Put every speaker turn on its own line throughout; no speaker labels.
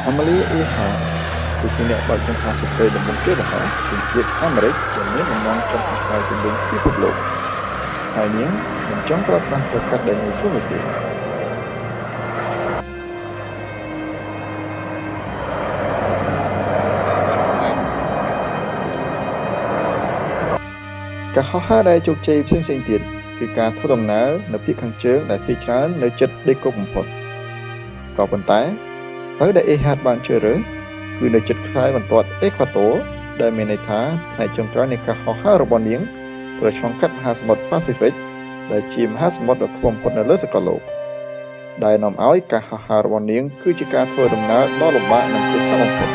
Amelia Earhart គឺជាអ្នកបើកចំហស្ត្រីដំបូងគេបង្អស់ពីជាតិអាមេរិកដែលមានបំណងចង់ផ្សាយជំរុញពិភពលោកហើយនាងមិនចង់ប្រើប្រាស់ប្រកាសដែលងាយស្រួលនោះទេការហោះហើរដែលជោគជ័យផ្សេងៗទៀតគឺការធ្វើដំណើរនៅភាគខាងជើងដែលភាគច្រើននៅជិតដីគោកបំផុតក៏ប៉ុន្តែផ្លូវដែល Earhart បានជ្រើសរើសគឺនៅជិតខ្សែបន្ទាត់អេក្វាទ័រដែលមានន័យថាផ្នែកចុងក្រោយនៃការហោះហើររបស់នាងត្រូវឆ្លងកាត់មហាសមុទ្រ Pacific ដែលជាមហាសមុទ្រដ៏ធំបំផុតនៅលើសកលលោកដែលនាំឲ្យការហោះហើររបស់នាងគឺជាការធ្វើដំណើរដ៏លំបាកនិងខុសខានបំផុត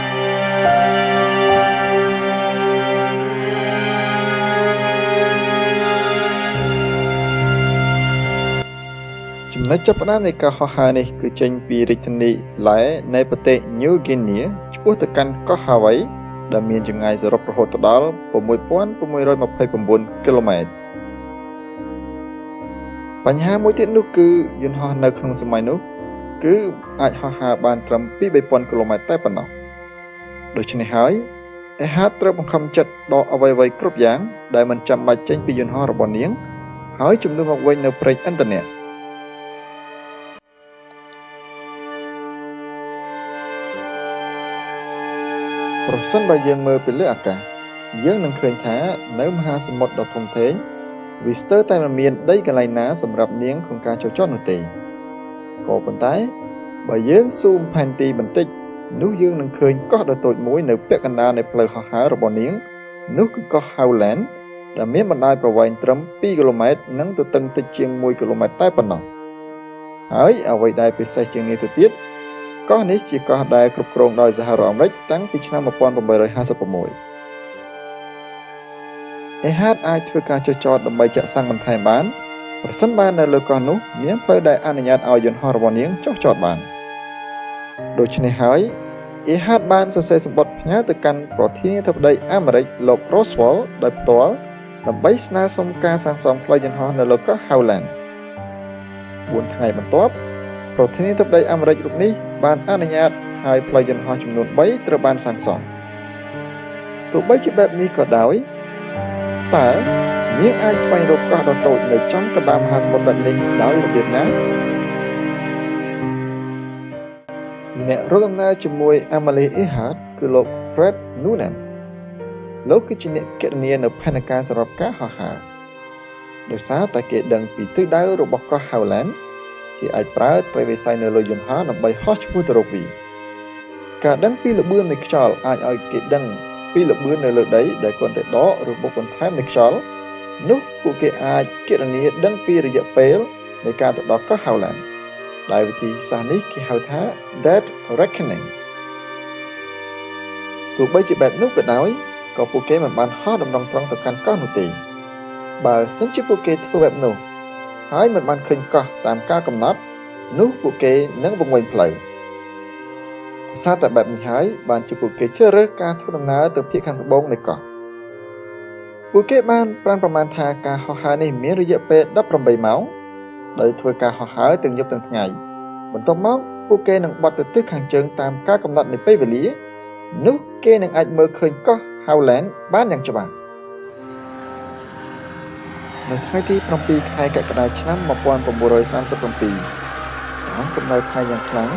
ចំណុចចាប់ផ្ដើមនៃការហោះហើរនេះគឺចេញពីរាជធានី Lae នៃប្រទេស New Guinea ឆ្ពោះទៅកាន់កោះ Hawaii ដែលមានចម្ងាយសរុបរហូតដល់ 6,629 គីឡូម៉ែត្របញ្ហាមួយទៀតនោះគឺយន្តហោះនៅក្នុងសម័យនោះគឺអាចហោះហើរបានត្រឹម 2-3,000 គីឡូម៉ែត្រតែប៉ុណ្ណោះដូច្នេះហើយ Earhart ត្រូវបង្ខំចិត្តដកអ្វីៗគ្រប់យ៉ាងដែលមិនចាំបាច់ចេញពីយន្តហោះរបស់នាងហើយជំនួសមកវិញនៅព្រែកឥន្ធនៈប្រសិនបើយើងមើលពីលើអាកាសយើងនឹងឃើញថានៅមហាសមុទ្រដ៏ធំធេងវាស្ទើរតែមិនមានដីកន្លែងណាសម្រាប់នាងក្នុងការចុះចតនោះទេក៏ប៉ុន្តែបើយើងស៊ូមផែនទីបន្តិចនោះយើងនឹងឃើញកោះដ៏តូចមួយនៅពាក់កណ្ដាលនៃផ្លូវហោះហើររបស់នាងនោះគឺកោះ Howland ដែលមានបណ្ដោយប្រវែងត្រឹម 2 គីឡូម៉ែត្រនិងទទឹងតិចជាង 1 គីឡូម៉ែត្រតែប៉ុណ្ណោះហើយអ្វីដែលពិសេសជាងនេះទៅទៀតកោះនេះជាកោះដែលគ្រប់គ្រងដោយសហរដ្ឋអាមេរិកតាំងពីឆ្នាំ 1856 Earhart អាចធ្វើការចុះចតដើម្បីចាក់សាំងបន្ថែមបានប្រសិនបើនៅលើកោះនោះមានផ្លូវដែលអនុញ្ញាតឲ្យយន្តហោះរបស់នាងចុះចតបានដូច្នេះហើយ Earhart បានសរសេរសម្បត្តិផ្ញើទៅកាន់ប្រធានាធិបតីអាមេរិកលោក Roosevelt ដោយផ្ទាល់ដើម្បីស្នើសុំការសាងសង់ផ្លូវយន្តហោះនៅលើកោះ Howland 4 ថ្ងៃបន្ទាប់ប្រធានាធិបតីអាមេរិករូបនេះបានអនុញ្ញាតឲ្យផ្លូវយន្តហោះចំនួន3ត្រូវបានសាងសង់ទោះបីជាបែបនេះក៏ដោយតើនាងអាចស្វែងរកកោះដ៏តូចនៅចំកណ្ដាលមហាសមុទ្របែបនេះដោយរបៀបណាអ្នករត់ដំណើរជាមួយ Amelia Earhart គឺលោក Fred Noonan លោកគឺជាអ្នកគណនានៅផែនការសម្រាប់ការហោះហើរដោយសារតែគេដឹងពីទិសដៅរបស់កោះ Howlandគេអាចប្រើត្រីវិស័យនៅលើយន្តហោះដើម្បីហោះឆ្ពោះទៅរកវាការដឹងពីល្បឿននៃខ្យល់អាចឲ្យគេដឹងពីល្បឿននៅលើដីដែលគាត់ទៅដកឬបុកបន្ថែមនៃខ្យល់នោះពួកគេអាចគណនាដឹងពីរយៈពេលនៃការទៅដល់កោះ Howland ដែលវិធីសាស្ត្រនេះគេហៅថា Dead Reckoning ទោះបីជាបែបនោះក៏ដោយក៏ពួកគេមិនបានហោះតម្រង់ត្រង់ទៅកាន់កោះនោះទេបើសិនជាពួកគេធ្វើបែបនោះហើយមិនបានឃើញកោះតាមការកំណត់នោះពួកគេនឹងវង្វេងផ្លូវដោយសារតែបែបនេះហើយបានជាពួកគេជ្រើសរើសការធ្វើដំណើរទៅភាគខាងត្បូងនៃកោះពួកគេបានប្រមាណថាការហោះហើរនេះមានរយៈពេល18ម៉ោងដោយធ្វើការហោះហើរទាំងយប់ទាំងថ្ងៃបន្ទាប់មកពួកគេនឹងបត់ទៅទិសខាងជើងតាមការកំណត់នៃពេលវេលានោះគេនឹងអាចមើលឃើញកោះ Howland បានយ៉ាងច្បាស់នៅថ្ងៃទី7ខែកក្កដាឆ្នាំ 1937 តាមកម្ដៅថ្ងៃយ៉ាងខ្លាំង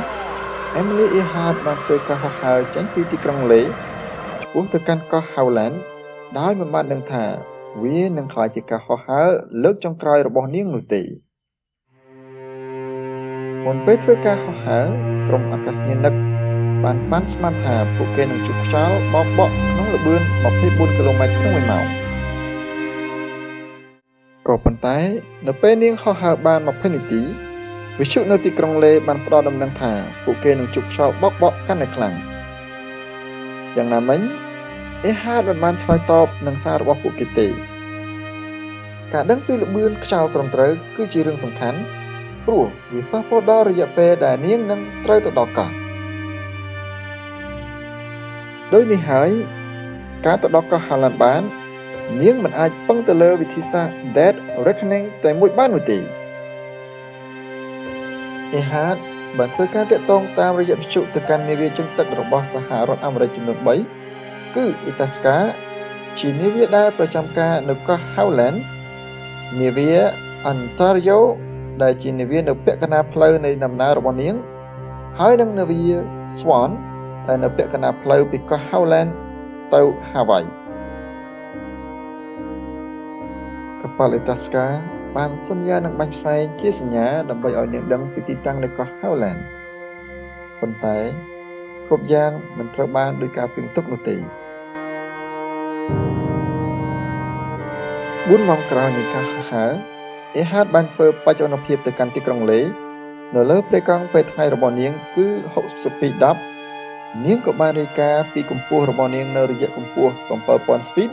Amelia Earhart បានធ្វើការហោះហើរចេញពីទីក្រុងលេឆ្ពោះទៅកាន់កោះ Howland ដោយមិនបានដឹងថាវានឹងក្លាយជាការហោះហើរលើកចុងក្រោយរបស់នាងនោះទេមុនពេលធ្វើការហោះហើរក្រុមអាកាសយានិកបានស្មានថាពួកគេនឹងជួបខ្យល់បោកបក់ក្នុងល្បឿន 24 គីឡូម៉ែត្រក្នុង1ម៉ោងក៏ប៉ុន្តែនៅពេលនាងហោះហើរបាន20នាទីវិទ្យុនៅទីក្រុងលេបានផ្ដល់ដំណឹងថាពួកគេនឹងជួបខ្យល់បោកបក់កាន់តែខ្លាំងយ៉ាងណាមិញ Earhart មិនបានឆ្លើយតបនឹងសាររបស់ពួកគេទេការដឹងពីល្បឿនខ្យល់ត្រឹមត្រូវគឺជារឿងសំខាន់ព្រោះវាប៉ះពាល់ដល់រយៈពេលដែលនាងនឹងត្រូវទៅដល់កោះដោយនេះហើយការទៅដល់កោះ Howland បាននាងមិនអាចពឹងទៅលើវិធីសាស្ត្រ Dead Reckoning តែមួយបាននោះទេEarhart បានធ្វើការតាក់ទងតាមរយៈវិទ្យុទៅកាន់នាវាជើងទឹករបស់សហរដ្ឋអាមេរិកចំនួន3គឺ Itasca ជានាវាដែលប្រចាំការនៅកោះ Howland នាវា Ontario ដែលជានាវានៅពាក់កណ្ដាលផ្លូវនៃដំណើររបស់នាងហើយនិងនាវា Swan ដែលនៅពាក់កណ្ដាលផ្លូវពីកោះ Howland ទៅ Hawaii កប៉ាល់ Itasca បានសន្យានឹងបាញ់ផ្សែងជាសញ្ញាដើម្បីឲ្យនាងដឹងពីទីតាំងនៅកោះ Howland ប៉ុន្តែគ្រប់យ៉ាងមិនត្រូវបានដោយការពឹងទុកនោះទេ4ម៉ោងក្រោយនៃការហោះហើរ Ehud បានធ្វើបច្ចុប្បន្នភាពទៅកាន់ទីក្រុងលេនៅលើព្រៃកង់ពេលថ្ងៃរបស់នាងគឺ62 ដប់នាងក៏បានរាយការណ៍ពីកម្ពស់របស់នាងនៅរយៈកម្ពស់ 7,000 feet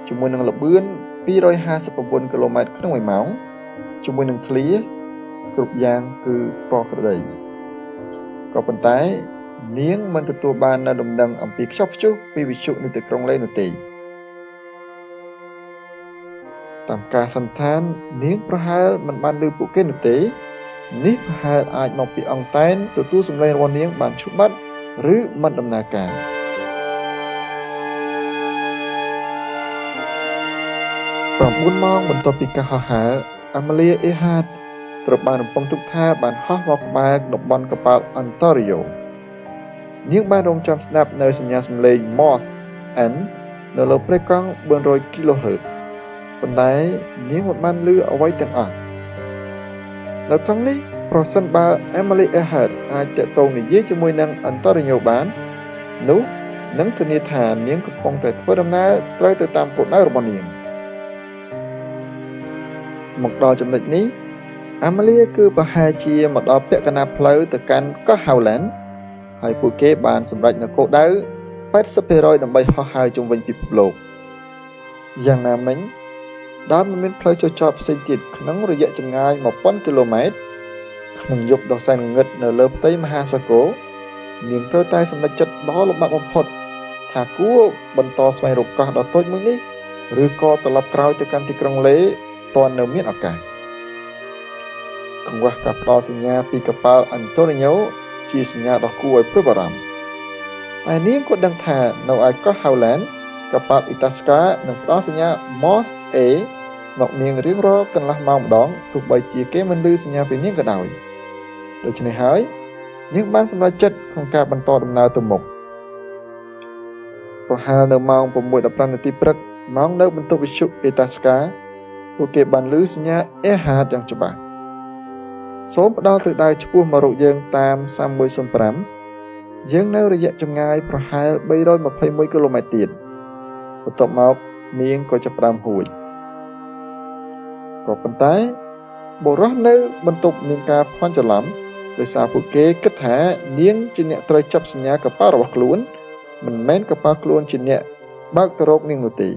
ជាមួយនឹងល្បឿន259 គីឡូម៉ែត្រក្នុង1ម៉ោងជាមួយនឹងឃ្លាគ្រប់យ៉ាងគឺប្រក្រតីក៏ប៉ុន្តែនាងមិនទទួលបាននូវដំណឹងអំពីខ្ចប់ខ្ជុះពីវិទ្យុនៅទីក្រុងលេនោះទេតាមការសន្និដ្ឋាននាងប្រហែលមិនបានឮពួកគេនោះទេនេះប្រហែលអាចមកពីអង្គតែនទទួលសំឡេងរបស់នាងបានឈប់បាត់ឬមិនដំណើរការ9ម៉ោងបន្ទាប់ពីការហោះហើរ Amelia Earhart ត្រូវបានរំពឹងទុកថាបានហោះមកក្បែរតំបន់កប៉ាល់ Ontario នាងបានរងចាំស្ដាប់នៅសញ្ញាសំឡេង Morse N នៅលើព្រៃកង់400 kHz ប៉ុន្តែនាងមិនបានឮអ្វីទាំងអស់នៅត្រង់នេះប្រសិនបើ Emily Earhart អាចតាក់ទងនិយាយជាមួយនឹង Ontario បាននោះនឹងធានាថានាងកំពុងតែធ្វើដំណើរត្រូវទៅតាមគោលដៅរបស់នាងមកដល់ចំណុចនេះ Amelia គឺប្រហែលជាមកដល់ពាក់កណ្ដាលផ្លូវទៅកាន់កោះ Howland ហើយពួកគេបានសម្រេចនៅគោលដៅ 80% ដើម្បីហោះហើរជុំវិញពិភពលោកយ៉ាងណាមិញដោយមិនមានផ្លូវចូលចតផ្សេងទៀតក្នុងរយៈចម្ងាយ 1000 គីឡូម៉ែត្រក្នុងយប់ដ៏សែនងងឹតនៅលើផ្ទៃមហាសាគរនាងត្រូវតែសម្រេចចិត្តដ៏លំបាកបំផុតថាគួរបន្តស្វែងរកកោះដ៏តូចមួយនេះឬក៏ត្រឡប់ក្រោយទៅកាន់ទីក្រុងលេទាន់នៅមានឱកាសកង្វះការផ្ដល់សញ្ញាពីកប៉ាល់ Antonio ជាសញ្ញាដ៏គួរឲ្យព្រួយបារម្ភតែនាងក៏ដឹងថានៅឯកោះ Howland កប៉ាល់ Itasca នឹងផ្ដល់សញ្ញា Morse A មកនាងរៀងរាល់កន្លះម៉ោងម្ដងទោះបីជាគេមិនឮសញ្ញាពីនាងក៏ដោយដូច្នេះហើយនាងបានសម្រេចចិត្តក្នុងការបន្តដំណើរទៅមុខប្រហែលនៅម៉ោង 6:15 នាទីព្រឹកម៉ោងនៅបន្ទប់វិទ្យុ Itasca ពួកគេបានឮសញ្ញា Earhart យ៉ាងច្បាស់សូមផ្ដល់ទិសដៅឆ្ពោះមករកយើងតាម3105យើងនៅរយៈចម្ងាយប្រហែល321 គីឡូម៉ែត្រទៀតបន្ទាប់មកនាងក៏ចាប់ផ្ដើមហួចក៏ប៉ុន្តែបុរសនៅបន្ទប់មានការភ័ន្តច្រឡំដោយសារពួកគេគិតថានាងជាអ្នកត្រូវចាប់សញ្ញាកប៉ាល់របស់ខ្លួនមិនមែនកប៉ាល់ខ្លួនជាអ្នកបើកទៅរកនាងនោះទេ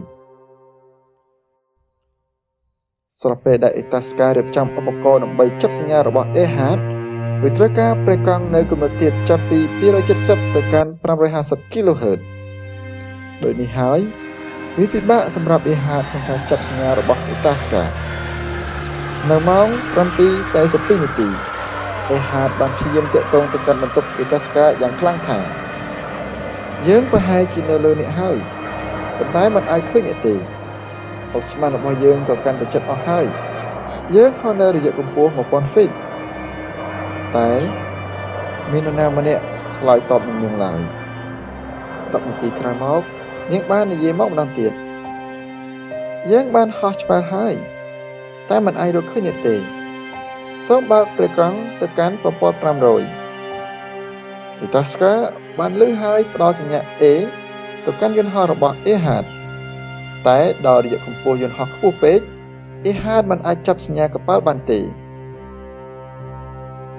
ស្របពេលដែល Itasca រៀបចំឧបករណ៍ដើម្បីចាប់សញ្ញារបស់ Earhart វាត្រូវការប្រេកង់នៅកម្រិតទាបចាប់ពី270ទៅកាន់550 kHz ដោយនេះហើយវាពិបាកសម្រាប់ Earhart ក្នុងការចាប់សញ្ញារបស់ Itasca នៅម៉ោង 7:42 នាទី Earhart បានព្យាយាមទាក់ទងទៅកាន់បន្ទប់ Itasca យ៉ាងខ្លាំងថាយើងប្រហែលជានៅលើអ្នកហើយប៉ុន្តែមិនអាចឃើញអ្នកទេអុកស្មានរបស់យើងក៏កាន់តែជិតអស់ហើយយើងហោះនៅរយៈកម្ពស់ 1000 feet តែមាននរណាម្នាក់ឆ្លើយតបនឹងនាងឡើយ10នាទីក្រោយមកនាងបាននិយាយមកម្ដងទៀតយើងបានហោះច្បាស់ហើយតែមិនអាចរកឃើញអ្នកទេសូមបើកប្រេកង់ទៅកាន់ប្រព័ន្ធ500 Itasca បានលឺហើយផ្ដល់សញ្ញា A ទៅកាន់យន្តហោះរបស់ Earhart តែដោយរយៈកម្ពស់យន្តហោះខ្ពស់ពេក Earhart មិនអាចចាប់សញ្ញាកប៉ាល់បានទេ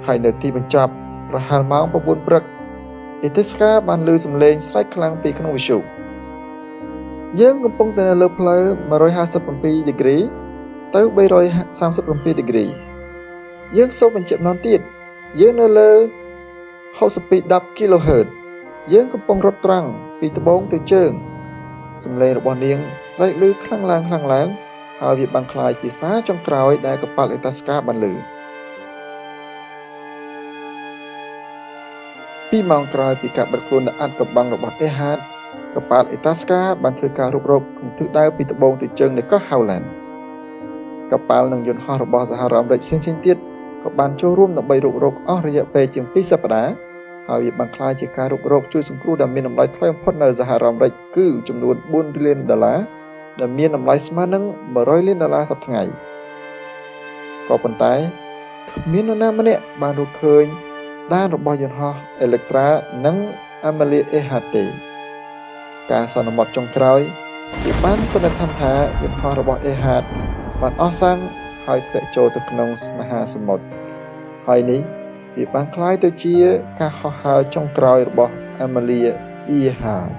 ហើយនៅទីបញ្ចប់ប្រហែលម៉ោង 9 ព្រឹក Itasca បានឮសំឡេងស្រែកខ្លាំងពីក្នុងវិទ្យុយើងកំពុងតែនៅលើផ្លូវ157 ដឺក្រេទៅ337 ដឺក្រេយើងសូមបញ្ជាក់ម្ដងទៀតយើងនៅលើ62 kHz យើងកំពុងរត់ត្រង់ពីត្បូងទៅជើងសំឡេងរបស់នាងស្រែកឮខ្លាំងឡើងហើយវាបានคล้ายជាសារចុងក្រោយដែលកប៉ាល់ Itasca បានឮ 2 ម៉ោងក្រោយពីការបិទខ្លួននៅអាថ៌កំបាំងរបស់ Ehad កប៉ាល់ Itasca បានធ្វើការរុករកក្នុងទិសដៅពីត្បូងទៅជើងនៃកោះ Howland កប៉ាល់និងយន្តហោះរបស់សហរដ្ឋអាមេរិកផ្សេងៗទៀតក៏បានចូលរួមដើម្បីរុករកអស់រយៈពេលជាង2សប្តាហ៍ហើយវាបានក្លាយជាការរុករកជួយសង្គ្រោះដែលមានតម្លៃថ្លៃបំផុតនៅសហរដ្ឋអាមេរិកគឺចំនួន$4 លានដែលមានតម្លៃស្មើនឹង$100 លានសប្តាហ៍ថ្ងៃក៏ប៉ុន្តែគ្មាននរណាម្នាក់បានរកឃើញដានរបស់យន្តហោះ Electra និង Amelia Earhart ទេការសន្មត់ចុងក្រោយគេបានសន្និដ្ឋានថាយន្តហោះរបស់ Earhart បានអស់សាំងហើយធ្លាក់ចូលទៅក្នុងមហាសមុទ្រហើយនេះវាបានក្លាយទៅជាការហោះហើរចុងក្រោយរបស់ Amelia Earhart